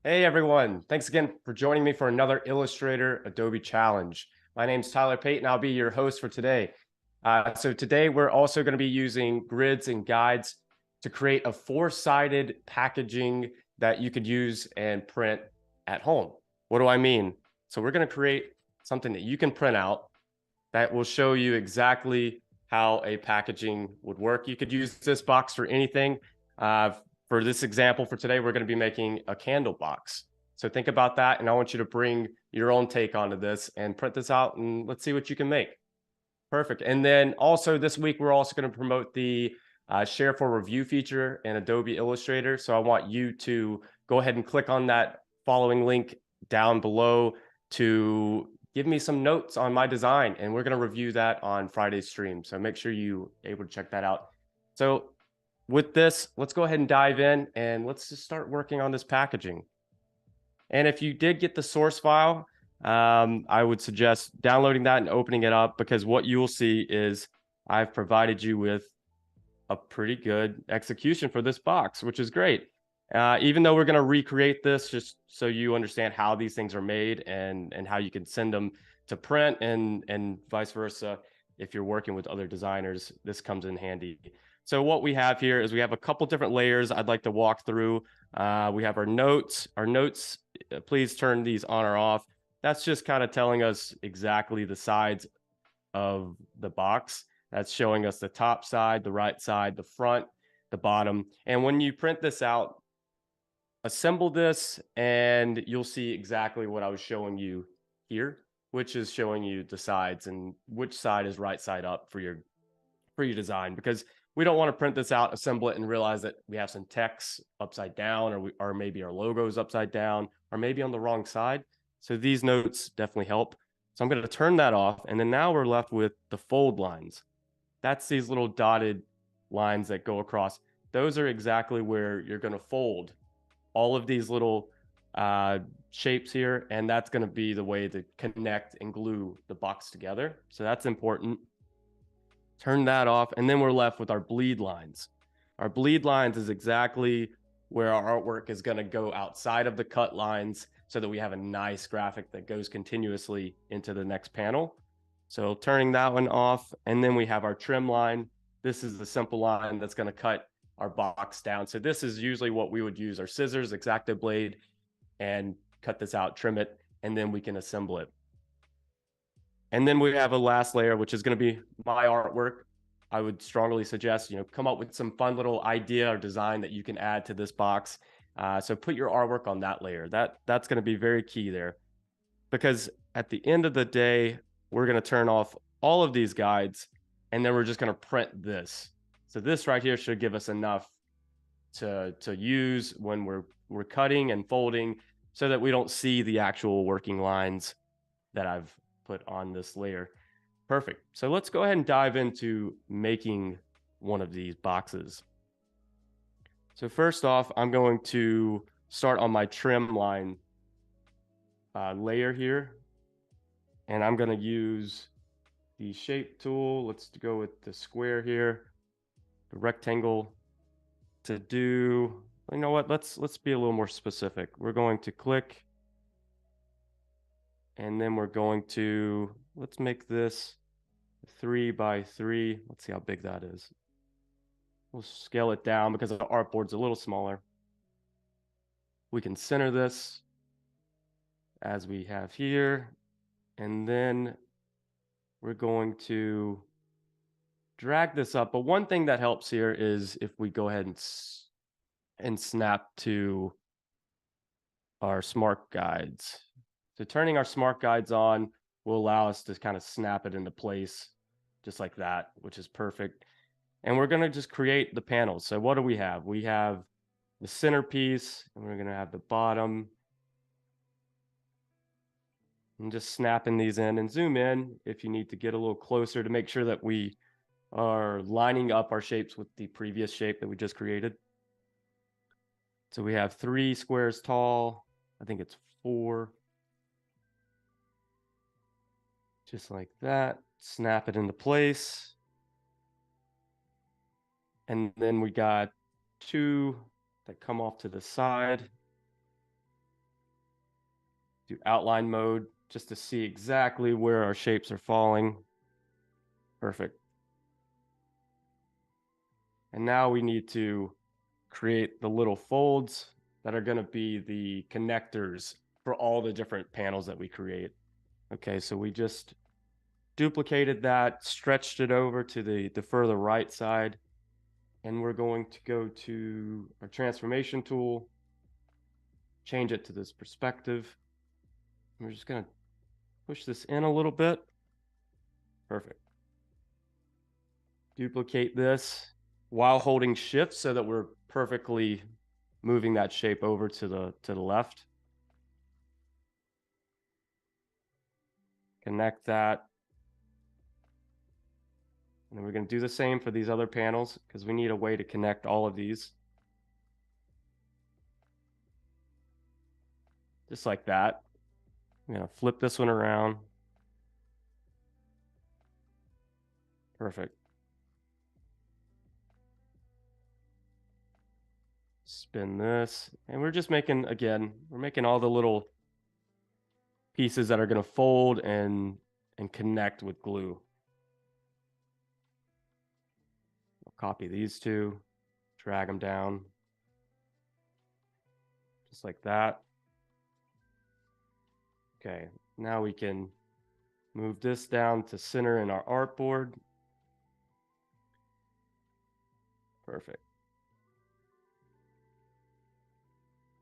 Hey everyone, thanks again for joining me for another Illustrator Adobe Challenge. My name's Tyler Pate and I'll be your host for today. So today we're also going to be using grids and guides to create a four-sided packaging that you could use and print at home. What do I mean? So we're going to create something that you can print out that will show you exactly how a packaging would work. You could use this box for anything. For this example for today, we're going to be making a candle box. So think about that, and I want you to bring your own take onto this and print this out, and let's see what you can make. Perfect. And then also this week, we're also going to promote the share for review feature in Adobe Illustrator. So I want you to go ahead and click on that following link down below to give me some notes on my design. And we're going to review that on Friday's stream. So make sure you're able to check that out. So with this, let's go ahead and dive in and let's just start working on this packaging. And if you did get the source file, I would suggest downloading that and opening it up, because what you will see is I've provided you with a pretty good execution for this box, which is great. Even though we're going to recreate this just so you understand how these things are made and how you can send them to print and vice versa. If you're working with other designers, this comes in handy. So what we have here is we have a couple different layers I'd like to walk through. We have our notes. Our notes, please turn these on or off. That's just kind of telling us exactly the sides of the box. That's showing us the top side, the right side, the front, the bottom. And when you print this out, assemble this and you'll see exactly what I was showing you here, which is showing you the sides and which side is right side up for your design, because we don't want to print this out, assemble it, and realize that we have some text upside down, or maybe our logo is upside down, or maybe on the wrong side. So these notes definitely help. So I'm going to turn that off, and then now we're left with the fold lines. That's these little dotted lines that go across. Those are exactly where you're going to fold all of these little shapes here, and that's going to be the way to connect and glue the box together. So that's important. Turn that off, and then we're left with our bleed lines. Our bleed lines is exactly where our artwork is going to go outside of the cut lines so that we have a nice graphic that goes continuously into the next panel. So turning that one off, and then we have our trim line. This is the simple line that's going to cut our box down. So this is usually what we would use our scissors, X-Acto blade, and cut this out, trim it, and then we can assemble it. And then we have a last layer, which is going to be my artwork. I would strongly suggest, come up with some fun little idea or design that you can add to this box. So put your artwork on that layer. That's going to be very key there, because at the end of the day, we're going to turn off all of these guides, and then we're just going to print this. So this right here should give us enough to use when we're cutting and folding, so that we don't see the actual working lines that I've put on this layer. Perfect. So let's go ahead and dive into making one of these boxes. So first off, I'm going to start on my trim line layer here, and I'm going to use the shape tool. Let's go with the square here, the rectangle. To do, you know what, let's be a little more specific. We're going to click, and then we're going to, let's make this 3 by 3. Let's see how big that is. We'll scale it down because the artboard's a little smaller. We can center this as we have here, and then we're going to drag this up. But one thing that helps here is if we go ahead and snap to our smart guides. So turning our smart guides on will allow us to kind of snap it into place just like that, which is perfect. And we're going to just create the panels. So what do we have? We have the centerpiece, and we're going to have the bottom. And just snapping these in, and zoom in if you need to get a little closer to make sure that we are lining up our shapes with the previous shape that we just created. So we have 3 squares tall. I think it's 4. Just like that. Snap it into place. And then we got 2 that come off to the side. Do outline mode just to see exactly where our shapes are falling. Perfect. And now we need to create the little folds that are going to be the connectors for all the different panels that we create. Okay, so we just duplicated that, stretched it over to the further right side, and we're going to go to our transformation tool, change it to this perspective. We're just going to push this in a little bit. Perfect. Duplicate this while holding shift so that we're perfectly moving that shape over to the left. Connect that. And then we're going to do the same for these other panels because we need a way to connect all of these. Just like that. I'm going to flip this one around. Perfect. Spin this. And we're just making, again, we're making all the little pieces that are going to fold and connect with glue. I'll copy these two, drag them down. Just like that. Okay, now we can move this down to center in our artboard. Perfect.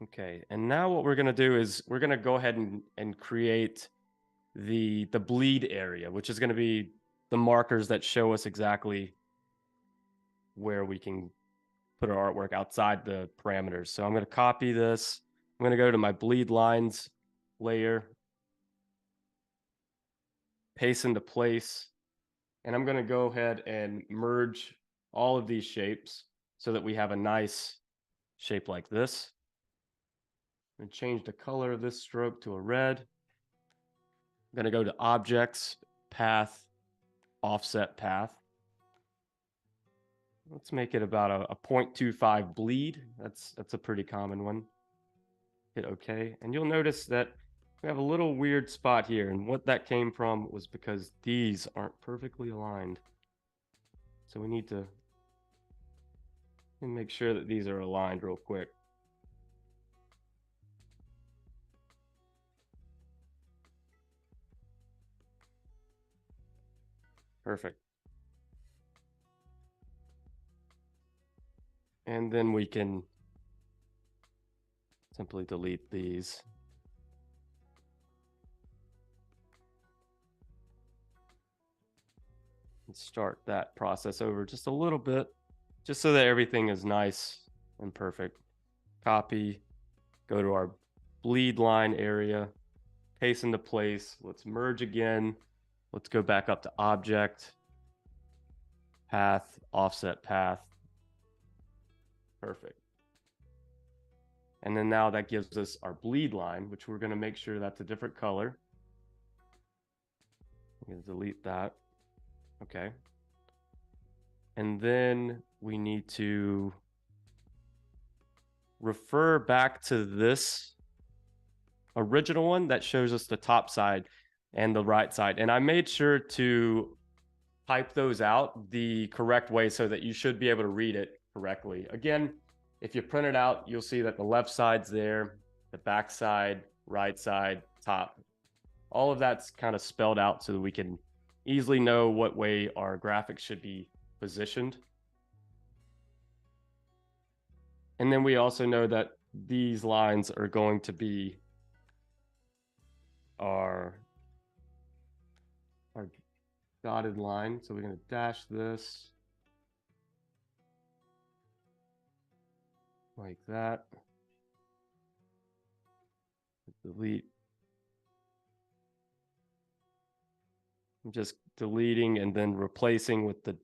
Okay, and now what we're going to do is we're going to go ahead and create the bleed area, which is going to be the markers that show us exactly where we can put our artwork outside the parameters. So I'm going to copy this. I'm going to go to my bleed lines layer, paste into place, and I'm going to go ahead and merge all of these shapes so that we have a nice shape like this. And change the color of this stroke to a red. I'm going to go to Objects, Path, Offset Path. Let's make it about a 0.25 bleed. That's a pretty common one. Hit OK. And you'll notice that we have a little weird spot here. And what that came from was because these aren't perfectly aligned. So we need to make sure that these are aligned real quick. Perfect. And then we can simply delete these. And start that process over just a little bit, just so that everything is nice and perfect. Copy, go to our bleed line area, paste into place. Let's merge again. Let's go back up to Object, Path, Offset Path. Perfect. And then now that gives us our bleed line, which we're going to make sure that's a different color. I'm going to delete that. Okay. And then we need to refer back to this original one that shows us the top side and the right side. And I made sure to type those out the correct way so that you should be able to read it correctly. Again, if you print it out, you'll see that the left side's there, the back side, right side, top. All of that's kind of spelled out so that we can easily know what way our graphics should be positioned. And then we also know that these lines are going to be our dotted line. So we're going to dash this like that. Delete. I'm just deleting and then replacing with the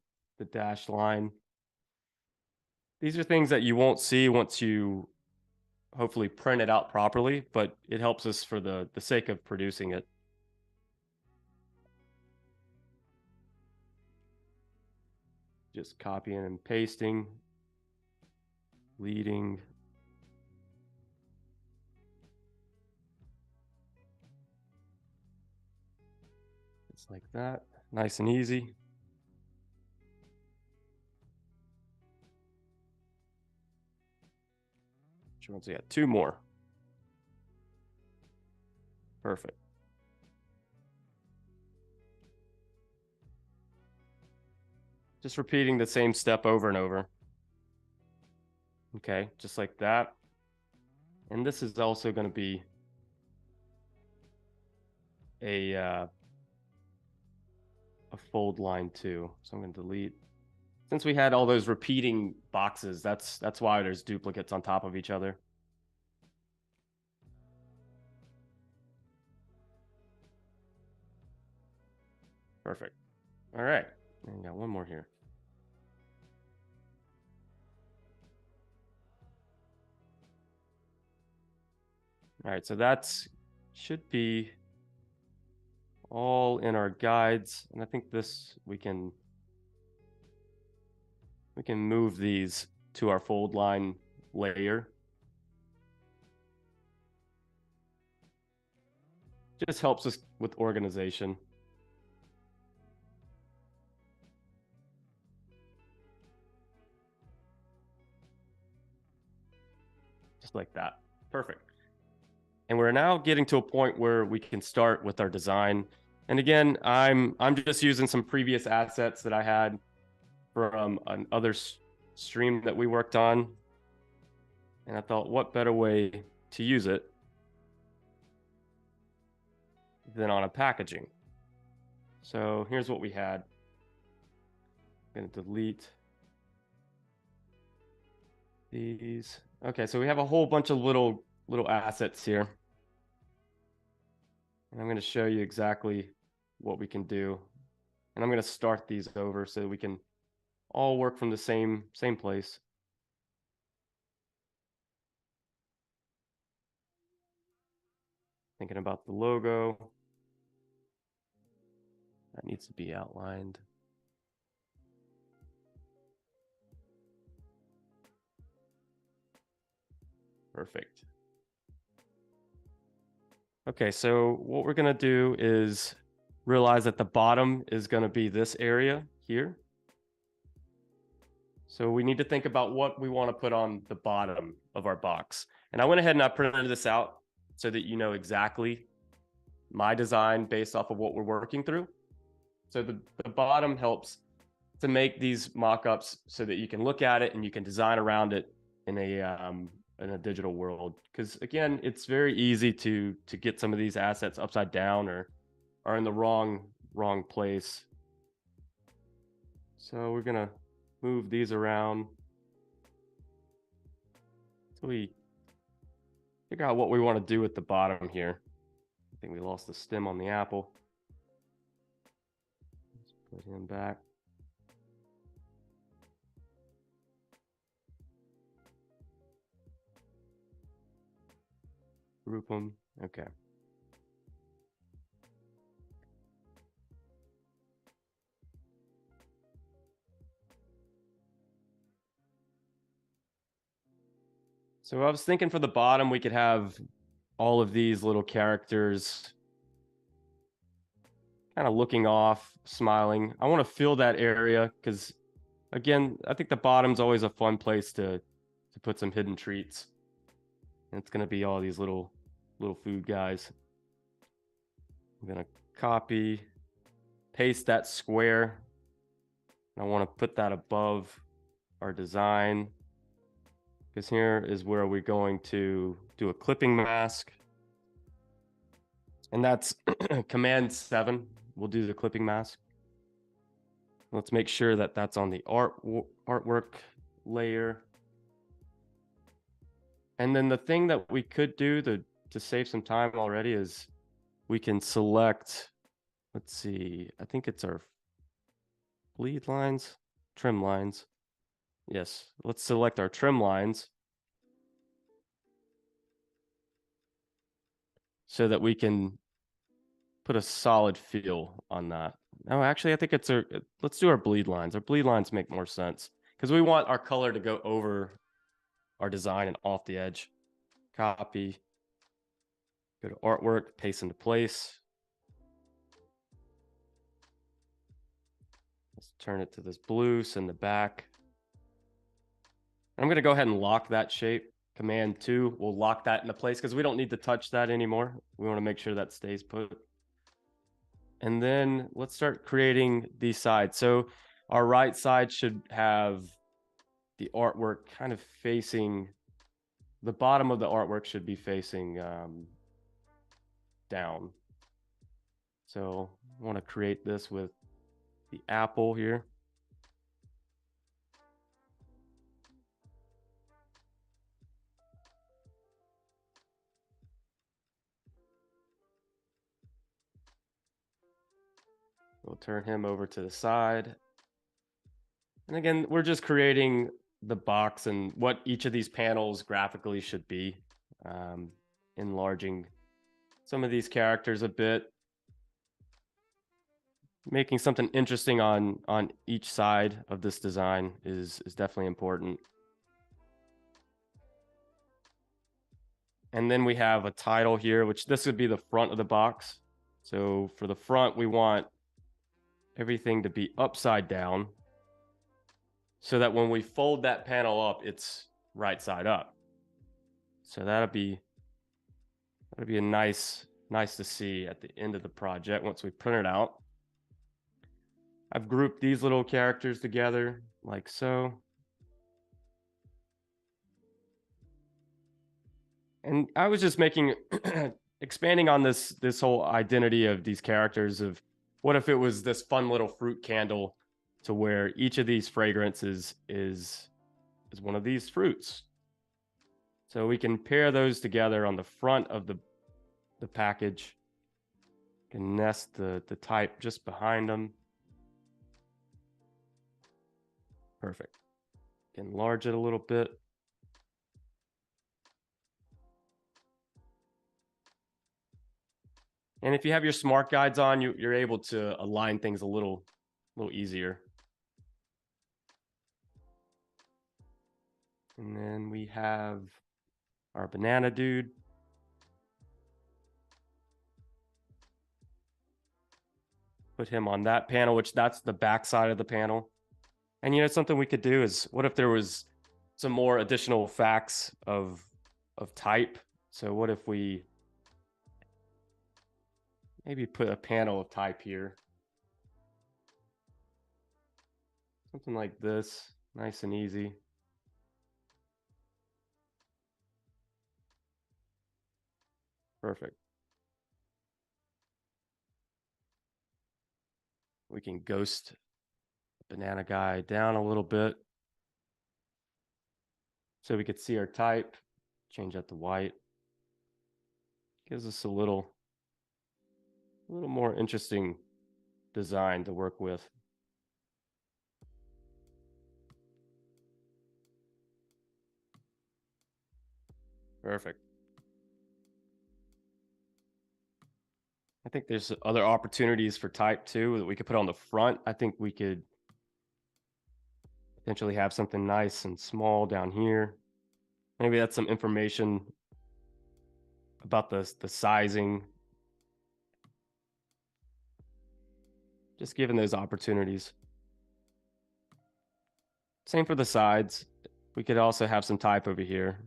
dashed line. These are things that you won't see once you hopefully print it out properly, but it helps us for the sake of producing it. Just copying and pasting, leading. Just like that, nice and easy. Once we got 2 more. Perfect. Just repeating the same step over and over. Okay, just like that. And this is also going to be a fold line too. So I'm going to delete. Since we had all those repeating boxes, that's why there's duplicates on top of each other. Perfect. All right. And got one more here. All right, so that's should be all in our guides, and I think this we can move these to our fold line layer. Just helps us with organization. Just like that. Perfect. And we're now getting to a point where we can start with our design. And again, I'm just using some previous assets that I had from another stream that we worked on. And I thought, what better way to use it than on a packaging? So here's what we had. I'm going to delete these. Okay, so we have a whole bunch of little assets here. And I'm going to show you exactly what we can do. And I'm going to start these over so we can all work from the same place. Thinking about the logo. That needs to be outlined. Perfect. Okay, so what we're going to do is realize that the bottom is going to be this area here. So we need to think about what we want to put on the bottom of our box. And I went ahead and I printed this out so that you know exactly my design based off of what we're working through. So the bottom helps to make these mock-ups so that you can look at it and you can design around it in a digital world. Because again, it's very easy to get some of these assets upside down or are in the wrong place. So we're gonna move these around so we figure out what we want to do with the bottom here. I think we lost the stem on the apple. Let's put him back. Group them. Okay. So I was thinking for the bottom, we could have all of these little characters kind of looking off, smiling. I want to fill that area because, again, I think the bottom's always a fun place to put some hidden treats. And it's going to be all these little food guys. I'm going to copy, paste that square. And I want to put that above our design, because here is where we're going to do a clipping mask. And that's Command 7. We'll do the clipping mask. Let's make sure that that's on the artwork layer. And then the thing that we could do to save some time already is we can select, let's see, I think it's our bleed lines, trim lines. Yes, let's select our trim lines so that we can put a solid feel on that. No, actually, I think it's let's do our bleed lines. Our bleed lines make more sense because we want our color to go over our design and off the edge. Copy, go to artwork, paste into place. Let's turn it to this blue, send the back. I'm going to go ahead and lock that shape. Command 2 will lock that into place because we don't need to touch that anymore. We want to make sure that stays put. And then let's start creating these sides. So our right side should have the artwork kind of facing, the bottom of the artwork should be facing down. So I want to create this with the apple here. We'll turn him over to the side. And again, we're just creating the box and what each of these panels graphically should be, enlarging some of these characters a bit, making something interesting on each side of this design is definitely important. And then we have a title here, which this would be the front of the box. So for the front, we want everything to be upside down so that when we fold that panel up, it's right side up. So that'll be a nice to see at the end of the project once we print it out. I've grouped these little characters together like so. And I was just making expanding on this whole identity of these characters of what if it was this fun little fruit candle to where each of these fragrances is one of these fruits. So we can pair those together on the front of the package. Can nest the type just behind them. Perfect. Enlarge it a little bit. And if you have your smart guides on, you're able to align things a little easier. And then we have our banana dude. Put him on that panel, which that's the back side of the panel. And you know, something we could do is, what if there was some more additional facts of type? So what if we maybe put a panel of type here? Something like this, nice and easy. Perfect. We can ghost banana guy down a little bit so we could see our type. Change that to white. Gives us a little more interesting design to work with. Perfect. I think there's other opportunities for type too that we could put on the front. I think we could potentially have something nice and small down here. Maybe that's some information about the sizing. Just given those opportunities. Same for the sides. We could also have some type over here.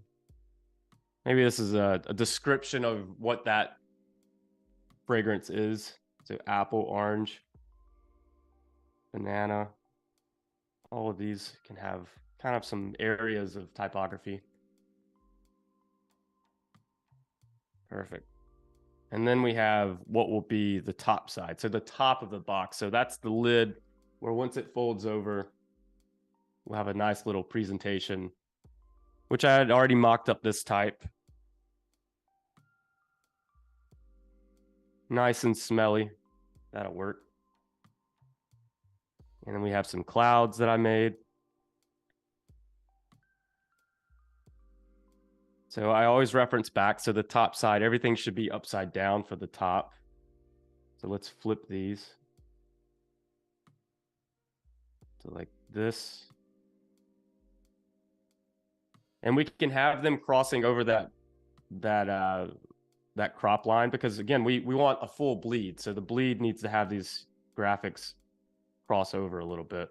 Maybe this is a description of what that fragrance is. So apple, orange, banana. All of these can have kind of some areas of typography. Perfect. And then we have what will be the top side. So the top of the box. So that's the lid where once it folds over, we'll have a nice little presentation, which I had already mocked up this type. Nice and smelly. That'll work. And then we have some clouds that I made. So I always reference back. So the top side, everything should be upside down for the top. So let's flip these. So like this. And we can have them crossing over that crop line because again, we want a full bleed. So the bleed needs to have these graphics cross over a little bit.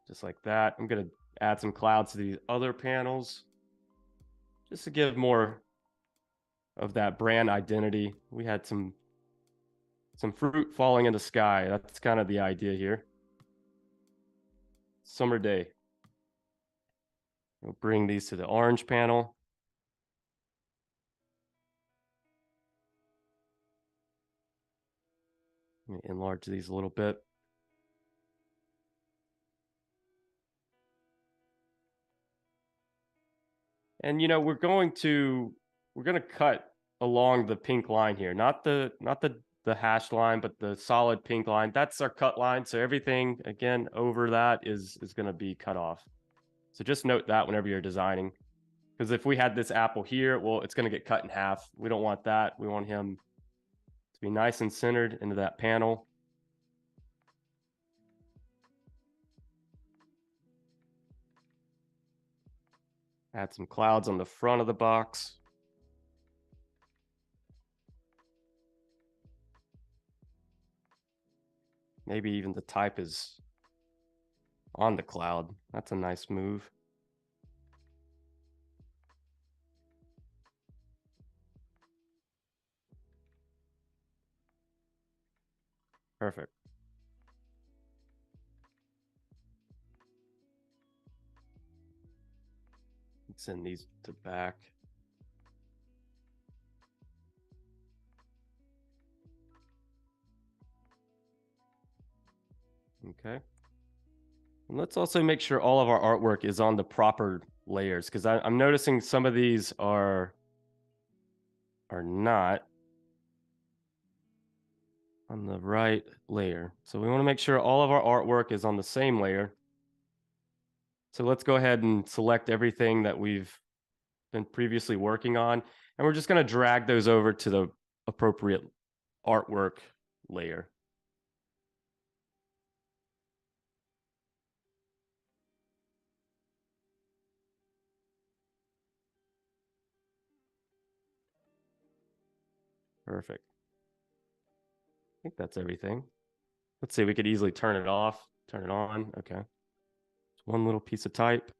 Just like that. I'm going to add some clouds to these other panels just to give more of that brand identity. We had some fruit falling in the sky. That's kind of the idea here. Summer day. We'll bring these to the orange panel. Enlarge these a little bit. And we're going to cut along the pink line here, not the hashed line, but the solid pink line. That's our cut line. So everything again over that is going to be cut off. So just note that whenever you're designing, because if we had this apple here, well, it's going to get cut in half. We don't want that. We want him to be nice and centered into that panel. Add some clouds on the front of the box. Maybe even the type is on the cloud. That's a nice move. Perfect. Send these to back. Okay. And let's also make sure all of our artwork is on the proper layers, because I'm noticing some of these are not on the right layer. So we want to make sure all of our artwork is on the same layer. So let's go ahead and select everything that we've been previously working on, and we're just going to drag those over to the appropriate artwork layer. Perfect. I think that's everything. Let's see, we could easily turn it off, turn it on. Okay. It's one little piece of type.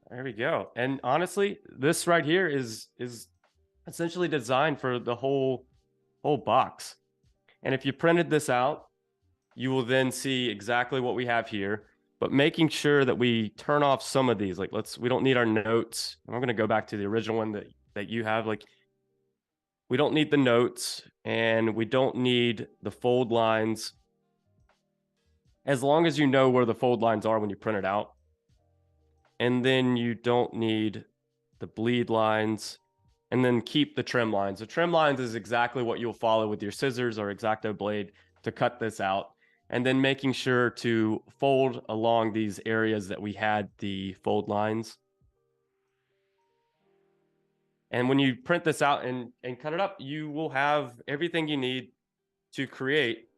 There we go. And honestly, this right here is essentially designed for the whole box. And if you printed this out, you will then see exactly what we have here, but making sure that we turn off some of these. Like we don't need our notes. I'm going to go back to the original one that you have. Like, we don't need the notes, and we don't need the fold lines. As long as you know where the fold lines are when you print it out. And then you don't need the bleed lines, and then keep the trim lines. The trim lines is exactly what you'll follow with your scissors or X-Acto blade to cut this out. And then making sure to fold along these areas that we had the fold lines. And when you print this out and cut it up, you will have everything you need to create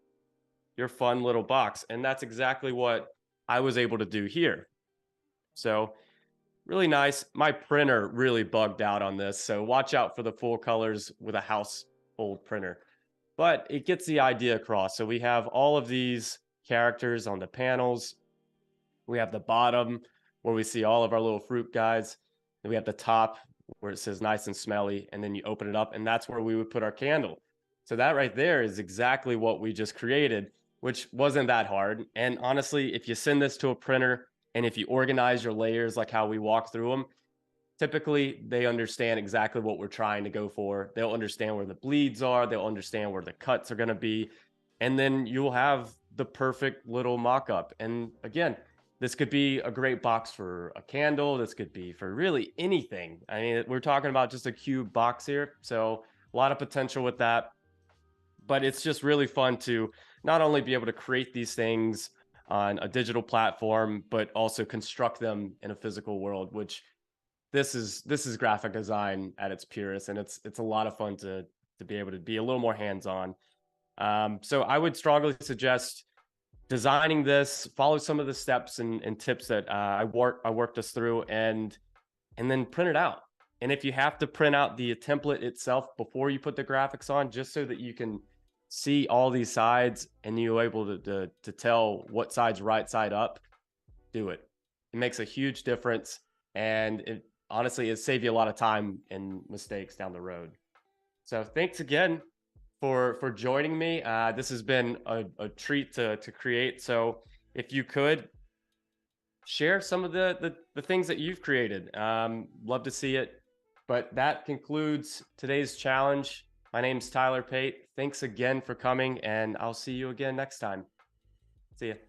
your fun little box. And that's exactly what I was able to do here. So really nice. My printer really bugged out on this, so watch out for the full colors with a household printer. But it gets the idea across. So we have all of these characters on the panels. We have the bottom where we see all of our little fruit guys. Then we have the top where it says nice and smelly, and then you open it up, and that's where we would put our candle. So that right there is exactly what we just created, which wasn't that hard. And honestly, if you send this to a printer and if you organize your layers like how we walk through them, typically they understand exactly what we're trying to go for. They'll understand where the bleeds are. They'll understand where the cuts are going to be. And then you'll have the perfect little mock-up. And again, this could be a great box for a candle. This could be for really anything. I mean, we're talking about just a cube box here. So a lot of potential with that. But it's just really fun to not only be able to create these things on a digital platform, but also construct them in a physical world, which this is graphic design at its purest. And it's a lot of fun to be able to be a little more hands-on. So I would strongly suggest designing this, follow some of the steps and tips that I worked us through, and then print it out. And if you have to print out the template itself before you put the graphics on, just so that you can see all these sides and you're able to tell what side's right side up, do it. It makes a huge difference. And it honestly, it saves you a lot of time and mistakes down the road. So thanks again for joining me. This has been a treat to create. So if you could share some of the things that you've created, love to see it. But that concludes today's challenge. My name's Tyler Pate. Thanks again for coming, and I'll see you again next time. See ya.